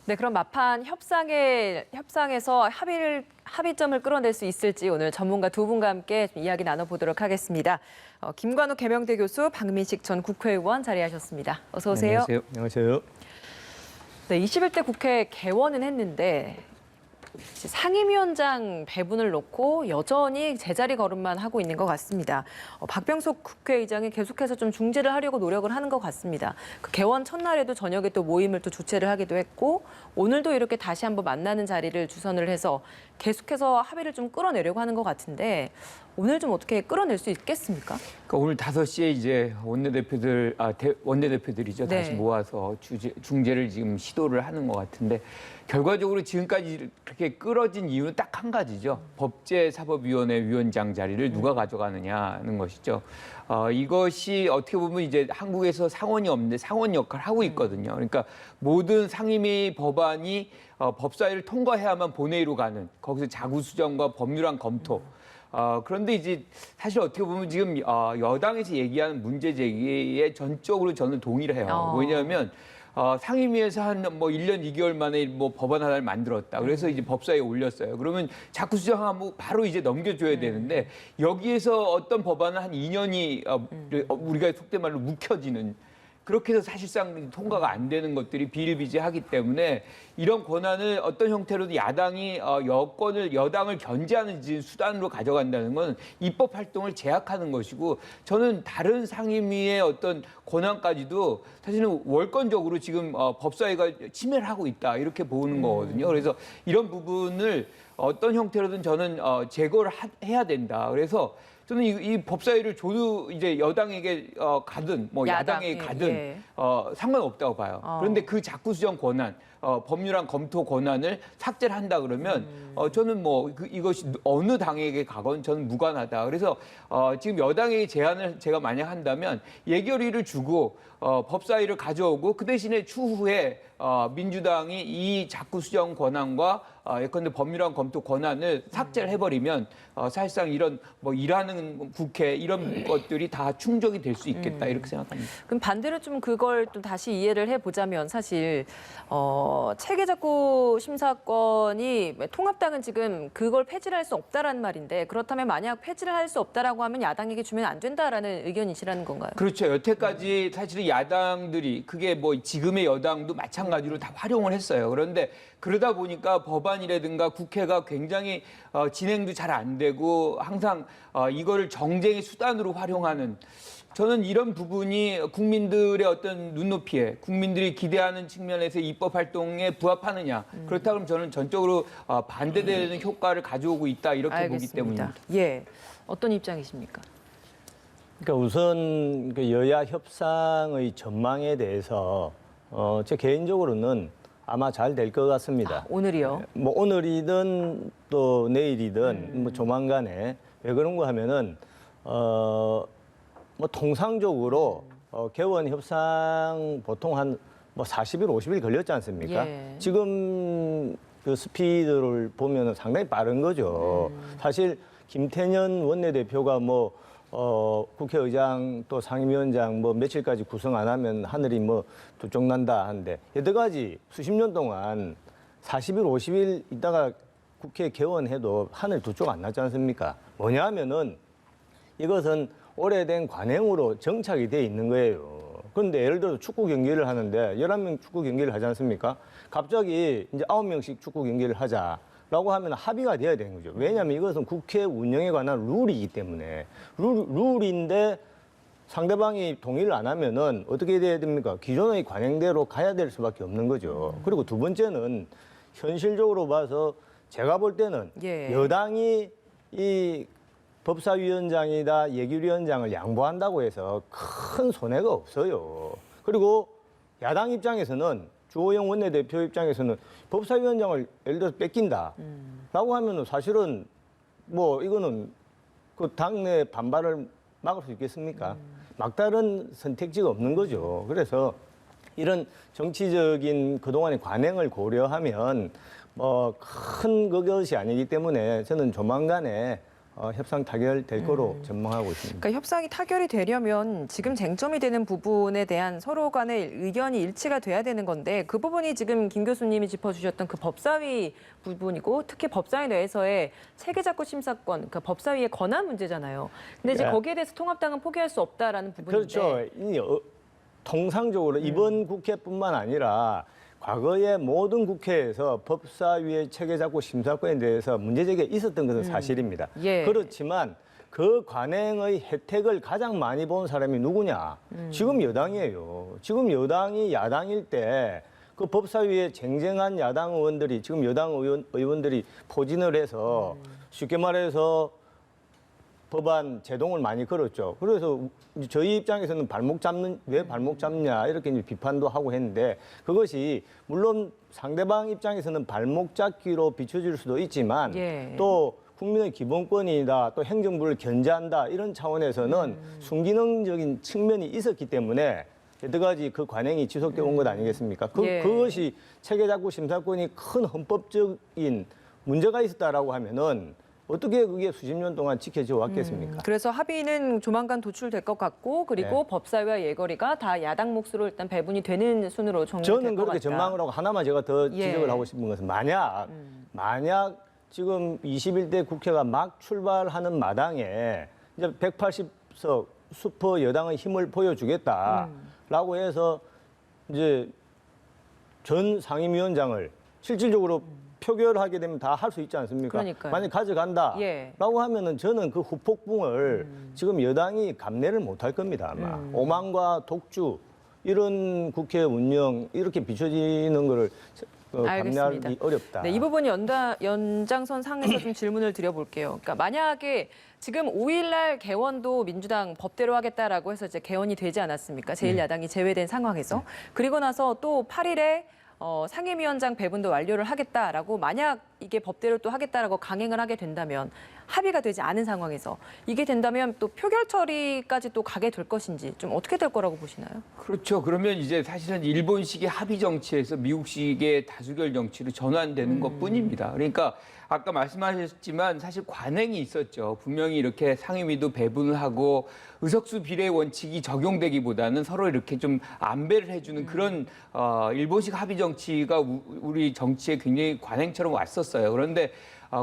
네, 그럼 마판 협상에서 합의점을 끌어낼 수 있을지 오늘 전문가 두 분과 함께 좀 이야기 나눠보도록 하겠습니다. 김관우 계명대 교수, 박민식 전 국회의원 자리하셨습니다. 어서 오세요. 네, 안녕하세요. 네, 21대 국회 개원은 했는데 상임위원장 배분을 놓고 여전히 제자리 걸음만 하고 있는 것 같습니다. 박병석 국회의장이 계속해서 좀 중재를 하려고 노력을 하는 것 같습니다. 그 개원 첫날에도 저녁에 또 모임을 또 주최를 하기도 했고 오늘도 이렇게 다시 한번 만나는 자리를 주선을 해서 계속해서 합의를 좀 끌어내려고 하는 것 같은데 오늘 좀 어떻게 끌어낼 수 있겠습니까? 그러니까 오늘 5시에 이제 원내대표들이죠. 네. 다시 모아서 중재를 지금 시도를 하는 것 같은데 결과적으로 지금까지 그렇게 끌어진 이유는 딱 한 가지죠. 법제사법위원회 위원장 자리를 누가 가져가느냐는 것이죠. 이것이 어떻게 보면 이제 한국에서 상원이 없는데 상원 역할을 하고 있거든요. 그러니까 모든 상임위 법안이 법사위를 통과해야만 본회의로 가는 거기서 자구수정과 법률안 검토. 그런데 이제 사실 어떻게 보면 지금 여당에서 얘기하는 문제 제기에 전적으로 저는 동의를 해요. 왜냐하면 상임위에서 한 뭐 1년 2개월 만에 뭐 법안 하나를 만들었다. 그래서 이제 법사위에 올렸어요. 그러면 자꾸 수정하면 바로 이제 넘겨줘야 되는데 여기에서 어떤 법안은 한 2년이 우리가 속된 말로 묵혀지는 그렇게 해서 사실상 통과가 안 되는 것들이 비일비재하기 때문에 이런 권한을 어떤 형태로든 야당이 여당을 견제하는 수단으로 가져간다는 건 입법 활동을 제약하는 것이고 저는 다른 상임위의 어떤 권한까지도 사실은 월권적으로 지금 법사위가 침해를 하고 있다 이렇게 보는 거거든요. 그래서 이런 부분을 어떤 형태로든 저는 제거를 해야 된다. 그래서 저는 이 법사위를 줘도 이제 여당에게 가든 뭐 야당에게 가든 상관없다고 봐요. 그런데 그 자구 수정 권한, 법률안 검토 권한을 삭제를 한다 그러면 저는 뭐 이것이 어느 당에게 가건 저는 무관하다. 그래서 지금 여당에게 제안을 제가 만약 한다면 예결위를 주고 법사위를 가져오고 그 대신에 추후에 민주당이 이 자구 수정 권한과 예컨대 법률안 검토 권한을 삭제를 해버리면 사실상 이런 뭐 일하는 국회 이런 것들이 다 충족이 될 수 있겠다 이렇게 생각합니다. 그럼 반대로 좀 그걸 또 다시 이해를 해보자면 사실 체계작구 심사권이 통합당은 지금 그걸 폐지를 할 수 없다라는 말인데 그렇다면 만약 폐지를 할 수 없다라고 하면 야당에게 주면 안 된다라는 의견이시라는 건가요? 그렇죠. 여태까지 사실은 야당들이 그게 뭐 지금의 여당도 마찬가지로 다 활용을 했어요. 그런데 그러다 보니까 법안이라든가 국회가 굉장히 진행도 잘 안 되고 항상 이거를 정쟁의 수단으로 활용하는 저는 이런 부분이 국민들의 어떤 눈높이에 국민들이 기대하는 측면에서 입법 활동에 부합하느냐 그렇다 그러면 저는 전적으로 반대되는 효과를 가져오고 있다 이렇게 알겠습니다. 보기 때문입니다. 예, 어떤 입장이십니까? 그러니까 우선 그 여야 협상의 전망에 대해서 제 개인적으로는 아마 잘 될 것 같습니다. 오늘이요? 뭐 오늘이든 또 내일이든 뭐 조만간에 왜 그런가 하면은 뭐 통상적으로 개원 협상 보통 한 뭐 40일, 50일 걸렸지 않습니까? 예. 지금 그 스피드를 보면은 상당히 빠른 거죠. 사실 김태년 원내대표가 뭐 국회의장 또 상임위원장 뭐 며칠까지 구성 안 하면 하늘이 뭐 두 쪽 난다 하는데 여태까지 수십 년 동안 40일, 50일 있다가 국회 개원해도 하늘 두 쪽 안 났지 않습니까? 뭐냐 하면은 이것은 오래된 관행으로 정착이 돼 있는 거예요. 그런데 예를 들어서 축구 경기를 하는데 11명 축구 경기를 하지 않습니까? 갑자기 이제 9명씩 축구 경기를 하자라고 하면 합의가 돼야 되는 거죠. 왜냐하면 이것은 국회 운영에 관한 룰이기 때문에 룰인데 상대방이 동의를 안 하면은 어떻게 돼야 됩니까? 기존의 관행대로 가야 될 수밖에 없는 거죠. 그리고 두 번째는 현실적으로 봐서 제가 볼 때는 예. 여당이 이 법사위원장이다 예결위원장을 양보한다고 해서 큰 손해가 없어요. 그리고 야당 입장에서는 주호영 원내대표 입장에서는 법사위원장을 예를 들어서 뺏긴다라고 하면은 사실은 뭐 이거는 그 당내 반발을 막을 수 있겠습니까? 막다른 선택지가 없는 거죠. 그래서 이런 정치적인 그동안의 관행을 고려하면 뭐 큰 그것이 아니기 때문에 저는 조만간에 협상 타결될 거로 전망하고 있습니다. 그러니까 협상이 타결이 되려면 지금 쟁점이 되는 부분에 대한 서로 간의 의견이 일치가 돼야 되는 건데 그 부분이 지금 김 교수님이 짚어주셨던 그 법사위 부분이고 특히 법사위 내에서의 체계작구 심사권, 그러니까 법사위의 권한 문제잖아요. 근데 이제 네. 거기에 대해서 통합당은 포기할 수 없다라는 부분인데. 그렇죠. 통상적으로 이번 국회뿐만 아니라 과거의 모든 국회에서 법사위의 체계작구 심사권에 대해서 문제제기가 있었던 것은 사실입니다. 예. 그렇지만 그 관행의 혜택을 가장 많이 본 사람이 누구냐? 지금 여당이에요. 지금 여당이 야당일 때 그 법사위에 쟁쟁한 야당 의원들이 지금 여당 의원들이 포진을 해서 쉽게 말해서 법안 제동을 많이 걸었죠. 그래서 저희 입장에서는 왜 발목 잡냐 이렇게 이제 비판도 하고 했는데 그것이 물론 상대방 입장에서는 발목 잡기로 비춰질 수도 있지만 예. 또 국민의 기본권이다 또 행정부를 견제한다 이런 차원에서는 순기능적인 측면이 있었기 때문에 여태까지 그 관행이 지속돼 온 것 아니겠습니까? 예. 그것이 체계작구 심사권이 큰 헌법적인 문제가 있었다라고 하면은 어떻게 그게 수십 년 동안 지켜져 왔겠습니까? 그래서 합의는 조만간 도출될 것 같고 그리고 네. 법사위와 예거리가 다 야당 몫으로 일단 배분이 되는 순으로 정리될 것 같다. 저는 그렇게 전망을 하고 하나만 제가 더 예. 지적을 하고 싶은 것은 만약 지금 21대 국회가 막 출발하는 마당에 이제 180석 슈퍼 여당의 힘을 보여주겠다라고 해서 이제 전 상임위원장을 실질적으로 표결하게 되면 다 할 수 있지 않습니까? 그러니까요. 만약 가져간다라고 예. 하면은 저는 그 후폭풍을 지금 여당이 감내를 못할 겁니다. 아마 오만과 독주 이런 국회 운영 이렇게 비춰지는 거를 감내하기 어렵다. 네, 이 부분이 연장선 상에서 좀 질문을 드려볼게요. 그러니까 만약에 지금 5일날 개원도 민주당 법대로 하겠다라고 해서 이제 개원이 되지 않았습니까? 제1야당이 제외된 상황에서. 그리고 나서 또 8일에 상임위원장 배분도 완료를 하겠다라고 만약 이게 법대로 또 하겠다라고 강행을 하게 된다면 합의가 되지 않은 상황에서 이게 된다면 또 표결 처리까지 또 가게 될 것인지 좀 어떻게 될 거라고 보시나요? 그렇죠. 그러면 이제 사실은 일본식의 합의 정치에서 미국식의 다수결 정치로 전환되는 것뿐입니다. 그러니까 아까 말씀하셨지만 사실 관행이 있었죠. 분명히 이렇게 상임위도 배분을 하고 의석수 비례 원칙이 적용되기보다는 서로 이렇게 좀 안배를 해주는 그런 일본식 합의 정치가 우리 정치에 굉장히 관행처럼 왔었어요. 그런데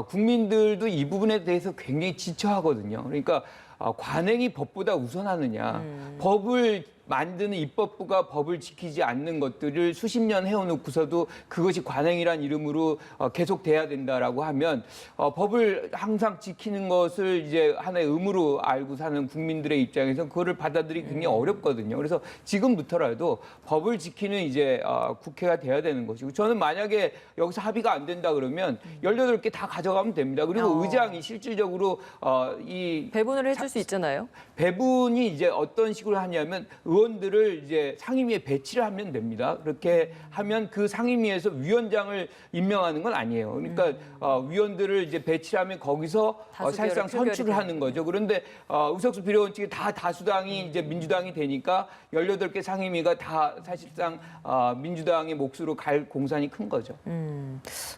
국민들도 이 부분에 대해서 굉장히 지쳐하거든요. 그러니까 관행이 법보다 우선하느냐. 법을 만드는 입법부가 법을 지키지 않는 것들을 수십 년 해오놓고서도 그것이 관행이란 이름으로 계속돼야 된다라고 하면 법을 항상 지키는 것을 이제 하나의 의무로 알고 사는 국민들의 입장에서 그거를 받아들이기 굉장히 어렵거든요. 그래서 지금부터라도 법을 지키는 이제 국회가 돼야 되는 것이고 저는 만약에 여기서 합의가 안 된다 그러면 18개 다 가져가면 됩니다. 그리고 의장이 실질적으로 이 배분을 해줄 수 있잖아요. 배분이 이제 어떤 식으로 하냐면 의원들을 이제 상임위에 배치를 하면 됩니다. 그렇게 하면 그 상임위에서 위원장을 임명하는 건 아니에요. 그러니까 위원들을 이제 배치를 하면 거기서 사실상 선출을 하는 거죠. 그런데 의석수 비례 원칙이 다 다수당이 이제 민주당이 되니까 18개 상임위가 다 사실상 민주당의 몫으로 갈 공산이 큰 거죠.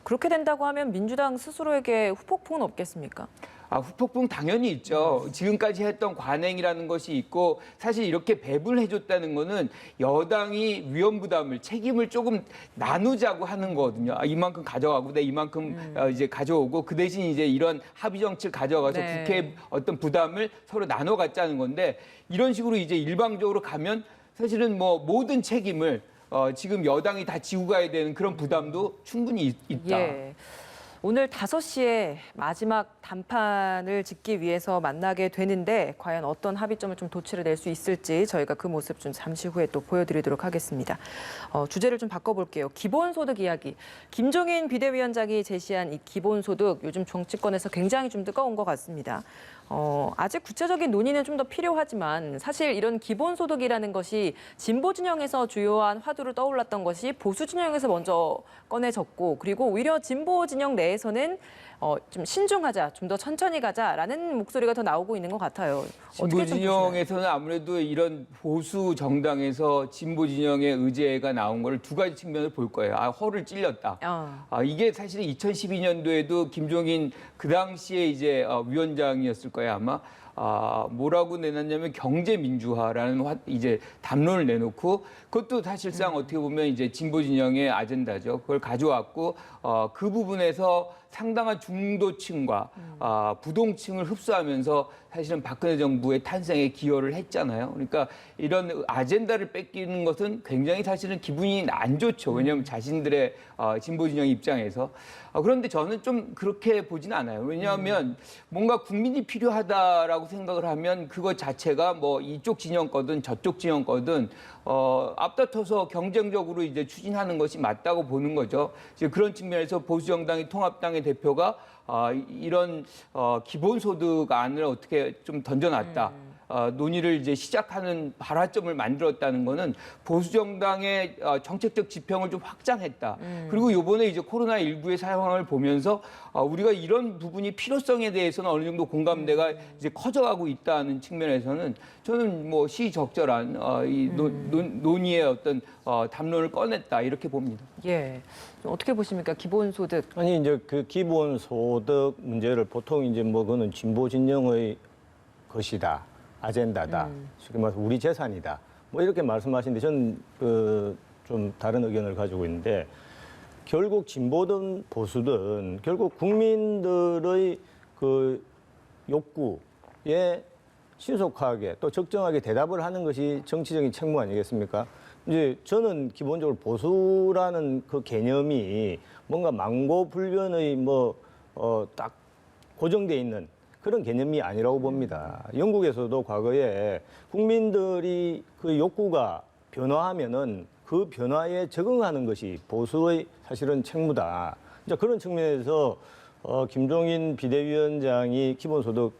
그렇게 된다고 하면 민주당 스스로에게 후폭풍은 없겠습니까? 후폭풍 당연히 있죠. 지금까지 했던 관행이라는 것이 있고 사실 이렇게 배분을 해줬다는 거는 여당이 위원 부담을 책임을 조금 나누자고 하는 거거든요. 이만큼 가져가고 내 이만큼 이제 가져오고 그 대신 이제 이런 합의 정치를 가져가서 네. 국회의 어떤 부담을 서로 나눠 갖자는 건데 이런 식으로 이제 일방적으로 가면 사실은 뭐 모든 책임을 지금 여당이 다 지고 가야 되는 그런 부담도 충분히 있다. 예. 오늘 5시에 마지막 단판을 짓기 위해서 만나게 되는데 과연 어떤 합의점을 좀 도출을 낼 수 있을지 저희가 그 모습 좀 잠시 후에 또 보여드리도록 하겠습니다. 주제를 좀 바꿔볼게요. 기본소득 이야기. 김종인 비대위원장이 제시한 이 기본소득 요즘 정치권에서 굉장히 좀 뜨거운 것 같습니다. 아직 구체적인 논의는 좀 더 필요하지만 사실 이런 기본소득이라는 것이 진보 진영에서 주요한 화두를 떠올랐던 것이 보수 진영에서 먼저 꺼내졌고 그리고 오히려 진보 진영 내에 내에서는 좀 신중하자, 좀 더 천천히 가자라는 목소리가 더 나오고 있는 것 같아요. 진보 어떻게 좀 진영에서는 아무래도 이런 보수 정당에서 진보 진영의 의제가 나온 걸 두 가지 측면을 볼 거예요. 허를 찔렸다. 이게 사실은 2012년도에도 김종인 그 당시에 이제 위원장이었을 거예요, 아마. 뭐라고 내놨냐면 경제 민주화라는 이제 담론을 내놓고 그것도 사실상 어떻게 보면 이제 진보 진영의 아젠다죠. 그걸 가져왔고 그 부분에서 상당한 중도층과 부동층을 흡수하면서 사실은 박근혜 정부의 탄생에 기여를 했잖아요. 그러니까 이런 아젠다를 뺏기는 것은 굉장히 사실은 기분이 안 좋죠. 왜냐하면 자신들의 진보 진영 입장에서. 그런데 저는 좀 그렇게 보진 않아요. 왜냐하면 뭔가 국민이 필요하다라고 생각을 하면 그것 자체가 뭐 이쪽 진영 거든 저쪽 진영 거든 앞다퉈서 경쟁적으로 이제 추진하는 것이 맞다고 보는 거죠. 이제 그런 측면에서 보수정당이 통합당의 대표가 이런 기본소득 안을 어떻게 좀 던져놨다. 논의를 이제 시작하는 발화점을 만들었다는 거는 보수정당의 정책적 지평을 좀 확장했다. 그리고 이번에 이제 코로나19의 상황을 보면서 우리가 이런 부분이 필요성에 대해서는 어느 정도 공감대가 이제 커져가고 있다는 측면에서는 저는 뭐 시적절한 이 논의의 어떤 담론을 꺼냈다 이렇게 봅니다. 예. 어떻게 보십니까? 기본소득. 아니 이제 그 기본소득 문제를 보통 이제 뭐 그거는 진보 진영의 것이다. 아젠다다. 쉽게 말해서 우리 재산이다. 뭐 이렇게 말씀하시는데 저는 좀 다른 의견을 가지고 있는데 결국 진보든 보수든 결국 국민들의 그 욕구에 신속하게 또 적정하게 대답을 하는 것이 정치적인 책무 아니겠습니까? 이제 저는 기본적으로 보수라는 그 개념이 뭔가 망고불변의 딱 고정돼 있는 그런 개념이 아니라고 봅니다. 영국에서도 과거에 국민들이 그 욕구가 변화하면은 그 변화에 적응하는 것이 보수의 사실은 책무다. 이제 그런 측면에서 김종인 비대위원장이 기본소득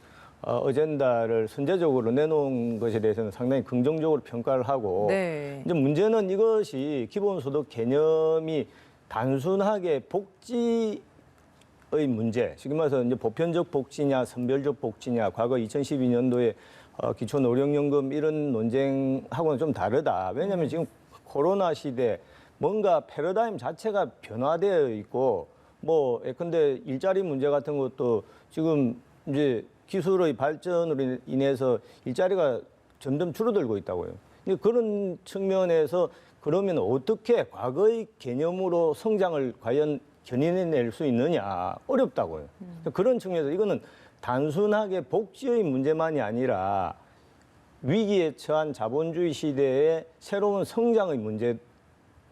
어젠다를 선제적으로 내놓은 것에 대해서는 상당히 긍정적으로 평가를 하고 네. 이제 문제는 이것이 기본소득 개념이 단순하게 복지 의 문제, 지금 말해서 이제 보편적 복지냐, 선별적 복지냐, 과거 2012년도에 기초노령연금 이런 논쟁하고는 좀 다르다. 왜냐하면 지금 코로나 시대 뭔가 패러다임 자체가 변화되어 있고, 뭐 예컨대 일자리 문제 같은 것도 지금 이제 기술의 발전으로 인해서 일자리가 점점 줄어들고 있다고요. 그런 측면에서 그러면 어떻게 과거의 개념으로 성장을 과연 견인해낼 수 있느냐 어렵다고요. 그런 측면에서 이거는 단순하게 복지의 문제만이 아니라 위기에 처한 자본주의 시대의 새로운 성장의 문제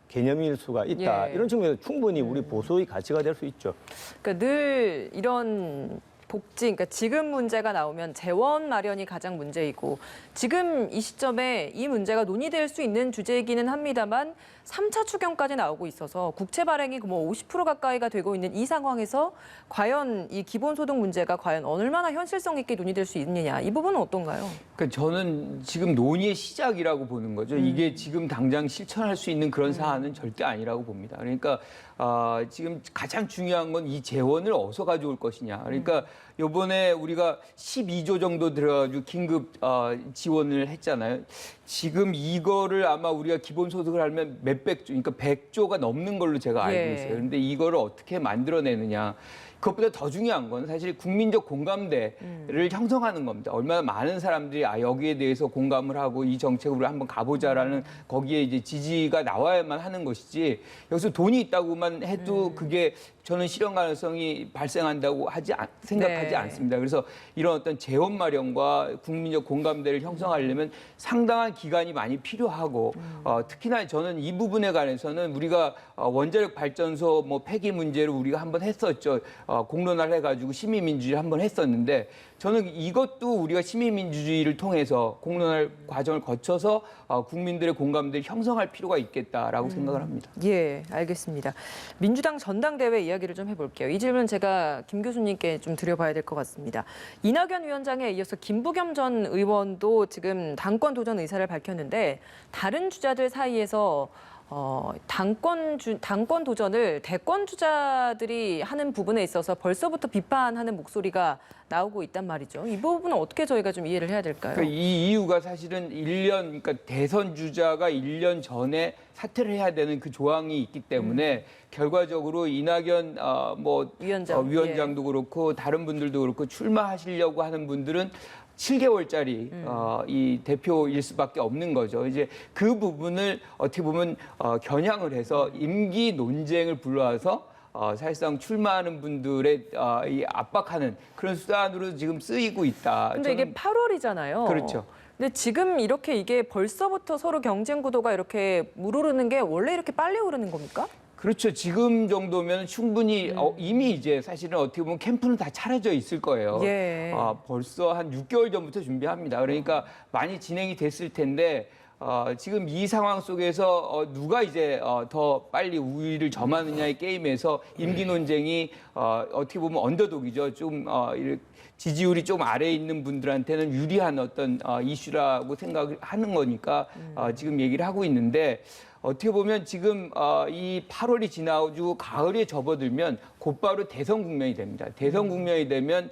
개념일 수가 있다. 예. 이런 측면에서 충분히 우리 보수의 가치가 될 수 있죠. 그러니까 늘 이런 복지, 그러니까 지금 문제가 나오면 재원 마련이 가장 문제이고 지금 이 시점에 이 문제가 논의될 수 있는 주제이기는 합니다만 3차 추경까지 나오고 있어서 국채 발행이 뭐 50% 가까이가 되고 있는 이 상황에서 과연 이 기본소득 문제가 과연 얼마나 현실성 있게 논의될 수 있느냐 이 부분은 어떤가요? 그러니까 저는 지금 논의의 시작이라고 보는 거죠. 이게 지금 당장 실천할 수 있는 그런 사안은 절대 아니라고 봅니다. 그러니까 지금 가장 중요한 건 이 재원을 어디서 가져올 것이냐. 그러니까 이번에 우리가 12조 정도 들어가지고 긴급 지원을 했잖아요. 지금 이거를 아마 우리가 기본소득을 하면 몇백 조, 그러니까 100조가 넘는 걸로 제가 알고 있어요. 그런데 이거를 어떻게 만들어내느냐. 그것보다 더 중요한 건 사실 국민적 공감대를 형성하는 겁니다. 얼마나 많은 사람들이 여기에 대해서 공감을 하고 이 정책으로 한번 가보자라는 거기에 이제 지지가 나와야만 하는 것이지 여기서 돈이 있다고만 해도 그게 저는 실현 가능성이 발생한다고 생각하지 네. 않습니다. 그래서 이런 어떤 재원 마련과 국민적 공감대를 형성하려면 상당한 기간이 많이 필요하고 특히나 저는 이 부분에 관해서는 우리가 원자력 발전소 뭐 폐기 문제를 우리가 한번 했었죠. 공론화를 해가지고 시민민주주의를 한번 했었는데 저는 이것도 우리가 시민민주주의를 통해서 공론화 과정을 거쳐서 국민들의 공감대를 형성할 필요가 있겠다라고 생각을 합니다. 예, 알겠습니다. 민주당 전당대회 이야기를 좀 해볼게요. 이 질문 제가 김 교수님께 좀 드려봐야 될 것 같습니다. 이낙연 위원장에 이어서 김부겸 전 의원도 지금 당권 도전 의사를 밝혔는데 다른 주자들 사이에서 당권 도전을 대권 주자들이 하는 부분에 있어서 벌써부터 비판하는 목소리가 나오고 있단 말이죠. 이 부분은 어떻게 저희가 좀 이해를 해야 될까요? 그러니까 이 이유가 사실은 그러니까 대선 주자가 1년 전에 사퇴를 해야 되는 그 조항이 있기 때문에 결과적으로 이낙연 위원장도 그렇고 다른 분들도 그렇고 출마하시려고 하는 분들은 7개월짜리 이 대표일 수밖에 없는 거죠. 이제 그 부분을 어떻게 보면 겨냥을 해서 임기 논쟁을 불러와서 사실상 출마하는 분들의 이 압박하는 그런 수단으로 지금 쓰이고 있다. 근데 이게 8월이잖아요. 그렇죠. 근데 지금 이렇게 이게 벌써부터 서로 경쟁 구도가 이렇게 물오르는 게 원래 이렇게 빨리 오르는 겁니까? 그렇죠. 지금 정도면 충분히 이미 이제 사실은 어떻게 보면 캠프는 다 차려져 있을 거예요. 예. 벌써 한 6개월 전부터 준비합니다. 그러니까 많이 진행이 됐을 텐데 지금 이 상황 속에서 누가 이제 더 빨리 우위를 점하느냐의 게임에서 임기 논쟁이 어떻게 보면 언더독이죠. 좀 지지율이 좀 아래에 있는 분들한테는 유리한 어떤 이슈라고 생각하는 거니까 지금 얘기를 하고 있는데 어떻게 보면 지금 이 8월이 지나고 가을에 접어들면 곧바로 대선 국면이 됩니다. 대선 국면이 되면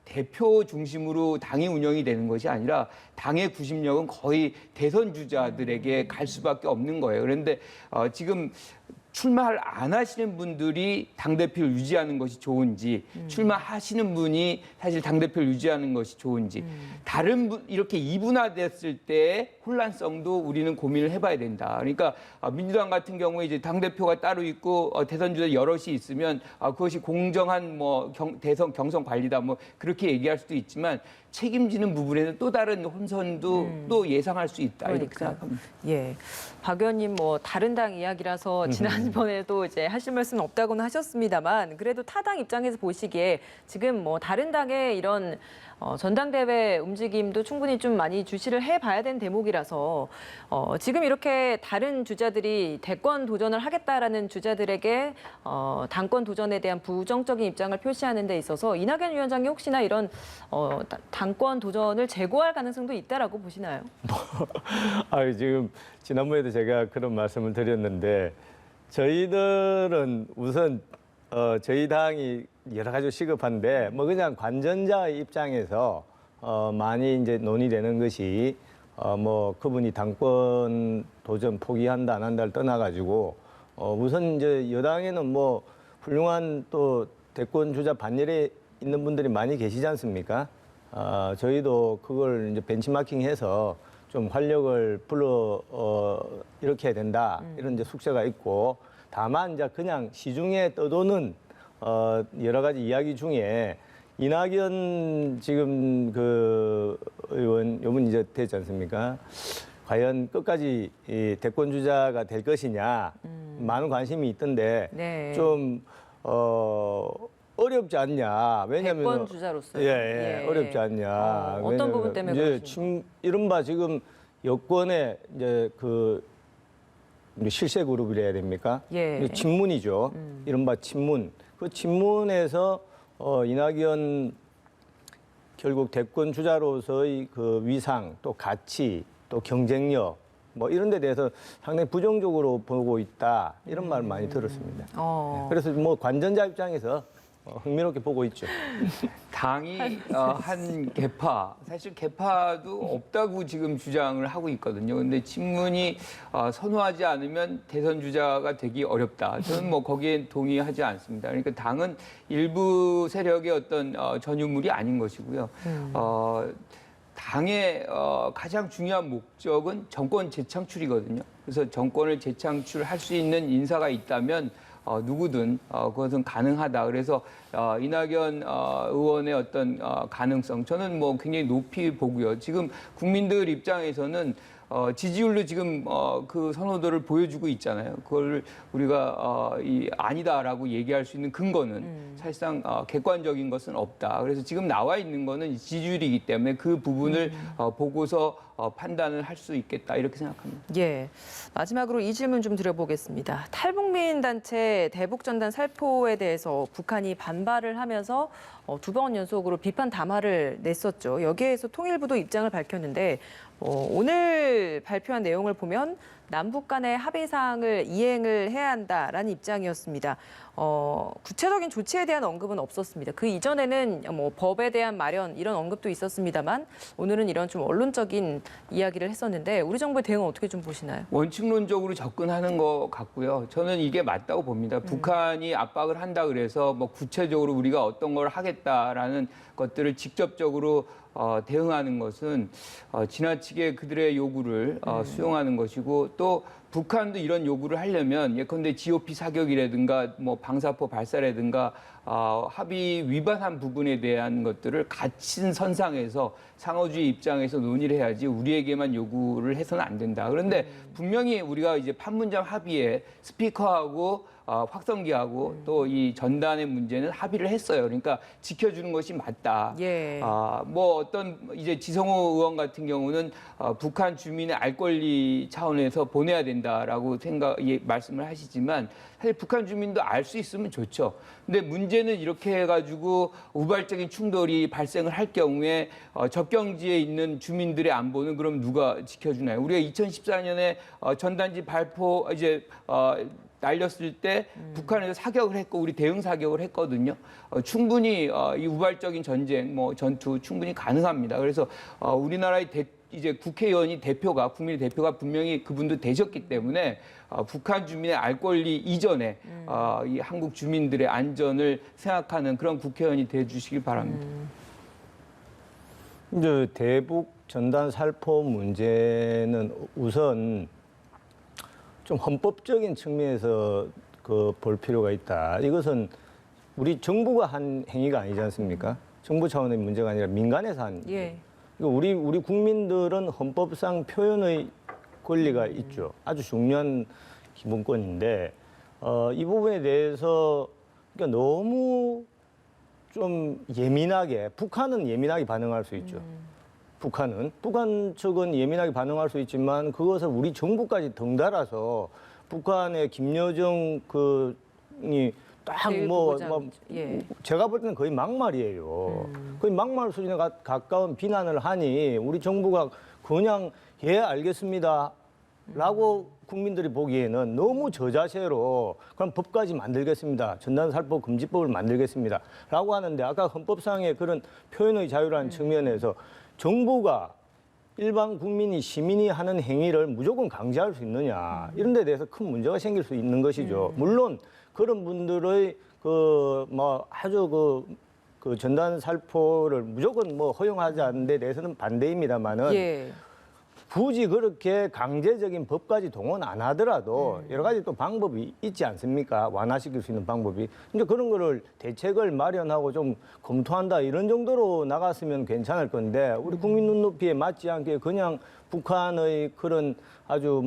대표 중심으로 당이 운영이 되는 것이 아니라 당의 구심력은 거의 대선 주자들에게 갈 수밖에 없는 거예요. 그런데 지금 출마를 안 하시는 분들이 당대표를 유지하는 것이 좋은지 출마하시는 분이 사실 당대표를 유지하는 것이 좋은지 다른 이렇게 이분화됐을 때의 혼란성도 우리는 고민을 해봐야 된다. 그러니까 민주당 같은 경우에 이제 당대표가 따로 있고 대선 주자 여럿이 있으면 그것이 공정한 대선 경선 관리다 그렇게 얘기할 수도 있지만 책임지는 부분에는 또 다른 혼선도 또 예상할 수 있다. 이렇게 생각합니다. 예. 박 의원님 다른 당 이야기라서 지난번에도 이제 하실 말씀은 없다고는 하셨습니다만 그래도 타당 입장에서 보시기에 지금 다른 당의 이런 전당대회 움직임도 충분히 좀 많이 주시를 해봐야 되는 대목이라서 지금 이렇게 다른 주자들이 대권 도전을 하겠다라는 주자들에게 당권 도전에 대한 부정적인 입장을 표시하는 데 있어서 이낙연 위원장이 혹시나 이런 당권 도전을 제고할 가능성도 있다라고 보시나요? 지금 지난번에도 제가 그런 말씀을 드렸는데 저희들은 우선 저희 당이 여러 가지 시급한데 그냥 관전자의 입장에서 많이 이제 논의되는 것이 그분이 당권 도전 포기한다 안 한다를 떠나가지고 우선 이제 여당에는 훌륭한 또 대권 주자 반열에 있는 분들이 많이 계시지 않습니까? 저희도 그걸 이제 벤치마킹해서 좀 활력을 이렇게 해야 된다 이런 이제 숙제가 있고 다만 이제 그냥 시중에 떠도는 여러 가지 이야기 중에 이낙연 지금 그 의원 요번 이제 되지 않습니까? 과연 끝까지 이 대권 주자가 될 것이냐 많은 관심이 있던데 네. 좀 어렵지 않냐? 왜냐하면 대권 주자로서 예, 어렵지 않냐? 어떤 부분 때문에 이제 이른바 지금 여권의 이제 그 실세 그룹이라 해야 됩니까? 예. 친문이죠. 이른바 친문. 그 친문에서 이낙연 결국 대권 주자로서의 그 위상, 또 가치, 또 경쟁력 이런 데 대해서 상당히 부정적으로 보고 있다. 이런 말을 많이 들었습니다. 그래서 관전자 입장에서 흥미롭게 보고 있죠. 당이 한 개파, 사실 개파도 없다고 지금 주장을 하고 있거든요. 근데 친문이 선호하지 않으면 대선 주자가 되기 어렵다. 저는 거기에 동의하지 않습니다. 그러니까 당은 일부 세력의 어떤 전유물이 아닌 것이고요. 당의 가장 중요한 목적은 정권 재창출이거든요. 그래서 정권을 재창출할 수 있는 인사가 있다면 누구든 그것은 가능하다. 그래서 이낙연 의원의 어떤 가능성 저는 굉장히 높이 보고요. 지금 국민들 입장에서는 지지율로 지금 그 선호도를 보여주고 있잖아요. 그걸 우리가 아니다라고 얘기할 수 있는 근거는 사실상 객관적인 것은 없다. 그래서 지금 나와 있는 거는 지지율이기 때문에 그 부분을 보고서 판단을 할 수 있겠다 이렇게 생각합니다. 예. 마지막으로 이 질문 좀 드려보겠습니다. 탈북민 단체 대북전단 살포에 대해서 북한이 반발을 하면서 두 번 연속으로 비판 담화를 냈었죠. 여기에서 통일부도 입장을 밝혔는데 오늘 발표한 내용을 보면 남북 간의 합의사항을 이행을 해야 한다라는 입장이었습니다. 구체적인 조치에 대한 언급은 없었습니다. 그 이전에는 뭐 법에 대한 마련 이런 언급도 있었습니다만 오늘은 이런 좀 언론적인 이야기를 했었는데 우리 정부의 대응은 어떻게 좀 보시나요? 원칙론적으로 접근하는 것 같고요. 저는 이게 맞다고 봅니다. 북한이 압박을 한다 그래서 뭐 구체적으로 우리가 어떤 걸 하겠다라는 것들을 직접적으로 대응하는 것은 지나치게 그들의 요구를 수용하는 것이고 또 북한도 이런 요구를 하려면 예컨대 GOP 사격이라든가 뭐 방사포 발사라든가 합의 위반한 부분에 대한 것들을 같은 선상에서 상호주의 입장에서 논의를 해야지 우리에게만 요구를 해서는 안 된다. 그런데 분명히 우리가 이제 판문점 합의에 스피커하고 확성기하고 또 이 전단의 문제는 합의를 했어요. 그러니까 지켜주는 것이 맞다. 예. 뭐 어떤 이제 지성호 의원 같은 경우는 북한 주민의 알 권리 차원에서 보내야 된다라고 말씀을 하시지만 사실 북한 주민도 알 수 있으면 좋죠. 근데 문제는 이렇게 해가지고 우발적인 충돌이 발생을 할 경우에 접경지에 있는 주민들의 안보는 그럼 누가 지켜주나요? 우리가 2014년에 전단지 발포 날렸을 때 북한에서 사격을 했고 우리 대응 사격을 했거든요. 충분히 이 우발적인 전쟁, 뭐 전투 충분히 가능합니다. 그래서 우리나라의 이제 국회의원이 국민의 대표가 분명히 그분도 되셨기 때문에 북한 주민의 알 권리 이전에 이 한국 주민들의 안전을 생각하는 그런 국회의원이 돼 주시길 바랍니다. 이제 대북 전단 살포 문제는 우선 좀 헌법적인 측면에서 볼 필요가 있다. 이것은 우리 정부가 한 행위가 아니지 않습니까? 정부 차원의 문제가 아니라 민간에서 한. 예. 우리 국민들은 헌법상 표현의 권리가 있죠. 아주 중요한 기본권인데 이 부분에 대해서 그러니까 너무 좀 예민하게 북한은 예민하게 반응할 수 있죠. 북한 측은 예민하게 반응할 수 있지만 그것을 우리 정부까지 덩달아서 북한의 김여정 이 딱 예. 제가 볼 때는 거의 막말이에요. 거의 막말 수준에 가까운 비난을 하니 우리 정부가 그냥 예 알겠습니다 라고 국민들이 보기에는 너무 저자세로 그럼 법까지 만들겠습니다. 전단살포 금지법을 만들겠습니다 라고 하는데 아까 헌법상의 그런 표현의 자유라는 측면에서 정부가 일반 국민이 시민이 하는 행위를 무조건 강제할 수 있느냐 이런 데 대해서 큰 문제가 생길 수 있는 것이죠. 물론 그런 분들의 아주 전단 살포를 무조건 허용하지 않는 데 대해서는 반대입니다만은 예. 굳이 그렇게 강제적인 법까지 동원 안 하더라도 여러 가지 또 방법이 있지 않습니까? 완화시킬 수 있는 방법이. 근데 그런 거를 대책을 마련하고 좀 검토한다 이런 정도로 나갔으면 괜찮을 건데 우리 국민 눈높이에 맞지 않게 그냥 북한의 그런 아주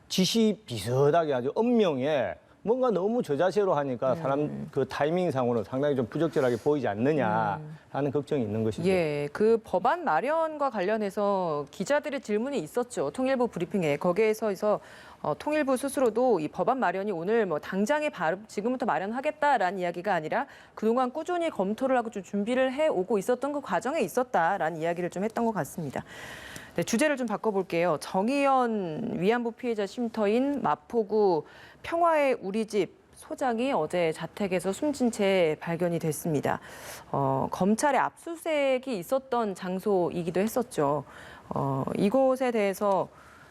지시 비슷하게 아주 엄명에 뭔가 너무 저자세로 하니까 사람 그 타이밍상으로 상당히 좀 부적절하게 보이지 않느냐 하는 걱정이 있는 것이죠. 예, 그 법안 마련과 관련해서 기자들의 질문이 있었죠. 통일부 브리핑에 거기에서 통일부 스스로도 이 법안 마련이 오늘 당장에 지금부터 마련하겠다라는 이야기가 아니라 그동안 꾸준히 검토를 하고 좀 준비를 해오고 있었던 그 과정에 있었다라는 이야기를 좀 했던 것 같습니다. 네, 주제를 좀 바꿔볼게요. 정의연 위안부 피해자 쉼터인 마포구 평화의 우리 집 소장이 어제 자택에서 숨진 채 발견이 됐습니다. 검찰의 압수수색이 있었던 장소이기도 했었죠. 이곳에 대해서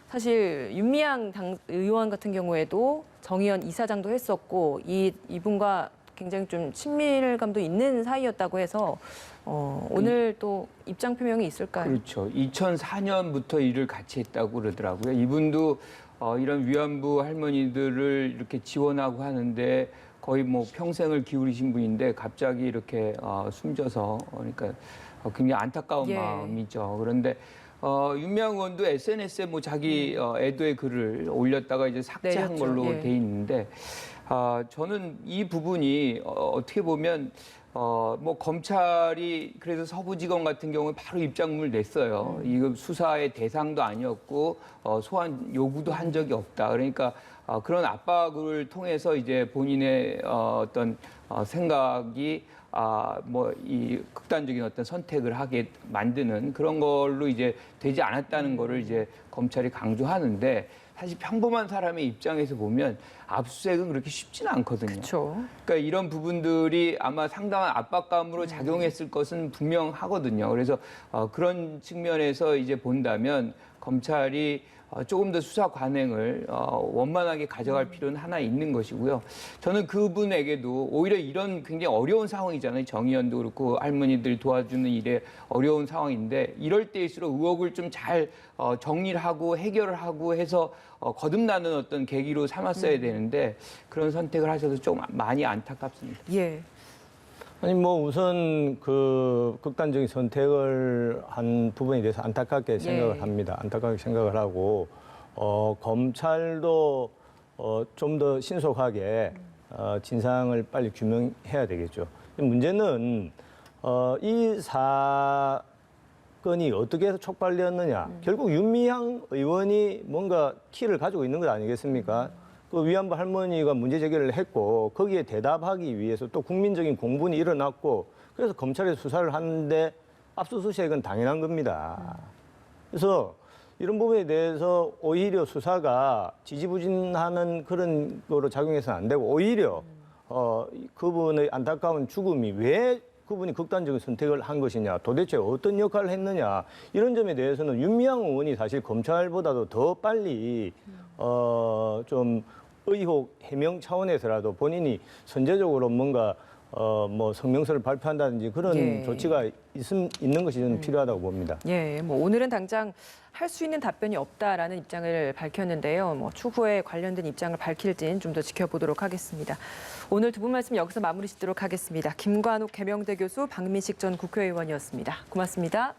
사실 윤미향 의원 같은 경우에도 정의연 이사장도 했었고 이분과 굉장히 좀 친밀감도 있는 사이였다고 해서 오늘 또 입장 표명이 있을까요? 그렇죠. 2004년부터 일을 같이 했다고 그러더라고요. 이분도 이런 위안부 할머니들을 이렇게 지원하고 하는데 거의 평생을 기울이신 분인데 갑자기 이렇게 숨져서 그러니까 굉장히 안타까운 예. 마음이죠. 그런데 윤미향 의원도 SNS에 자기 애도의 글을 올렸다가 이제 삭제한 내렸죠. 걸로 예. 돼 있는데 저는 이 부분이 어떻게 보면 검찰이 그래서 서부지검 같은 경우에 바로 입장문을 냈어요. 이거 수사의 대상도 아니었고 소환 요구도 한 적이 없다. 그러니까 그런 압박을 통해서 이제 본인의 어떤 생각이 뭐 이 극단적인 어떤 선택을 하게 만드는 그런 걸로 이제 되지 않았다는 거를 이제 검찰이 강조하는데 사실 평범한 사람의 입장에서 보면 압수수색은 그렇게 쉽지는 않거든요. 그렇죠. 그러니까 이런 부분들이 아마 상당한 압박감으로 작용했을 것은 분명하거든요. 그래서 그런 측면에서 이제 본다면 검찰이 조금 더 수사 관행을 원만하게 가져갈 필요는 하나 있는 것이고요. 저는 그분에게도 오히려 이런 굉장히 어려운 상황이잖아요. 정의연도 그렇고 할머니들 도와주는 일에 어려운 상황인데 이럴 때일수록 의혹을 좀 잘 정리를 하고 해결을 하고 해서 거듭나는 어떤 계기로 삼았어야 되는데 그런 선택을 하셔서 좀 많이 안타깝습니다. 예. 아니 뭐 우선 그 극단적인 선택을 한 부분에 대해서 안타깝게 생각을 합니다. 안타깝게 생각을 하고 검찰도 좀 더 신속하게 진상을 빨리 규명해야 되겠죠. 문제는 이 사건이 어떻게 해서 촉발되었느냐. 결국 윤미향 의원이 뭔가 키를 가지고 있는 것 아니겠습니까? 그 위안부 할머니가 문제 제기를 했고 거기에 대답하기 위해서 또 국민적인 공분이 일어났고 그래서 검찰에 수사를 하는데 압수수색은 당연한 겁니다. 그래서 이런 부분에 대해서 오히려 수사가 지지부진하는 그런 거로 작용해서는 안 되고 오히려 그분의 안타까운 죽음이 왜 그분이 극단적인 선택을 한 것이냐, 도대체 어떤 역할을 했느냐 이런 점에 대해서는 윤미향 의원이 사실 검찰보다도 더 빨리 좀 의혹 해명 차원에서라도 본인이 선제적으로 뭔가 뭐 성명서를 발표한다든지 그런 조치가 있는 것이 저는 필요하다고 봅니다. 예, 뭐 오늘은 당장 할 수 있는 답변이 없다라는 입장을 밝혔는데요. 뭐 추후에 관련된 입장을 밝힐지는 좀 더 지켜보도록 하겠습니다. 오늘 두 분 말씀 여기서 마무리 짓도록 하겠습니다. 김관욱 계명대 교수, 박민식 전 국회의원이었습니다. 고맙습니다.